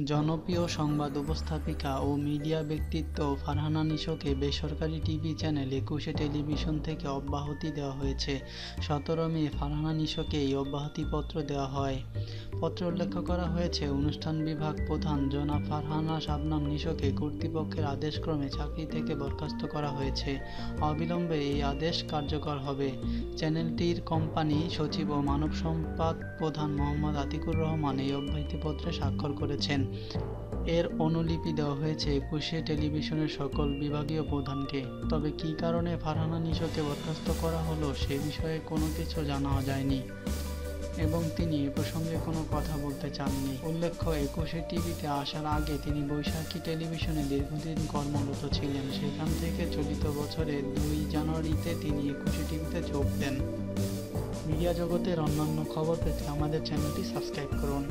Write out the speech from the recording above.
জনপ্রিয় সংবাদ উপস্থাপিকা ও মিডিয়া ব্যক্তিত্ব ফারহানা নিশোকে বেসরকারি টিভি চ্যানেল ২১ টেলিভিশন থেকে অব্যাহতি দেওয়া হয়েছে। ১৭ মে ফারহানা নিশোকে এই অব্যাহতিপত্র দেওয়া হয়। পত্রে উল্লেখ করা হয়েছে, অনুষ্ঠান বিভাগ প্রধান জনাব ফারহানা শাবনাম নিশোকে কর্তৃপক্ষের আদেশক্রমে চাকরি থেকে বরখাস্ত করা হয়েছে। অবিলম্বে এই আদেশ কার্যকর হবে। চ্যানেলটির কোম্পানি সচিব ও মানব সম্পদ প্রধান মোহাম্মদ আতিকুর রহমান এই অব্যাহতিপত্রে স্বাক্ষর করেছেন। এর অনুলিপি দেওয়া হয়েছে ২১ টেলিভিশনের সকল বিভাগীয় প্রধানকে। তবে কী কারণে ফারহানা নিশোকে বরখাস্ত করা হলো সে বিষয়ে কোনো কিছু জানা যায়নি এবং তিনি এ প্রসঙ্গে কোনো কথা বলতে চাননি। উল্লেখ্য, ২১ টিভিতে আসার আগে তিনি বৈশাখী টেলিভিশনে দীর্ঘদিন কর্মরত ছিলেন। সেখান থেকে চলিত বছরের ২ জানুয়ারিতে তিনি ২১ টিভিতে যোগ দেন। মিডিয়া জগতের অন্যান্য খবর পেতে আমাদের চ্যানেলটি সাবস্ক্রাইব করুন।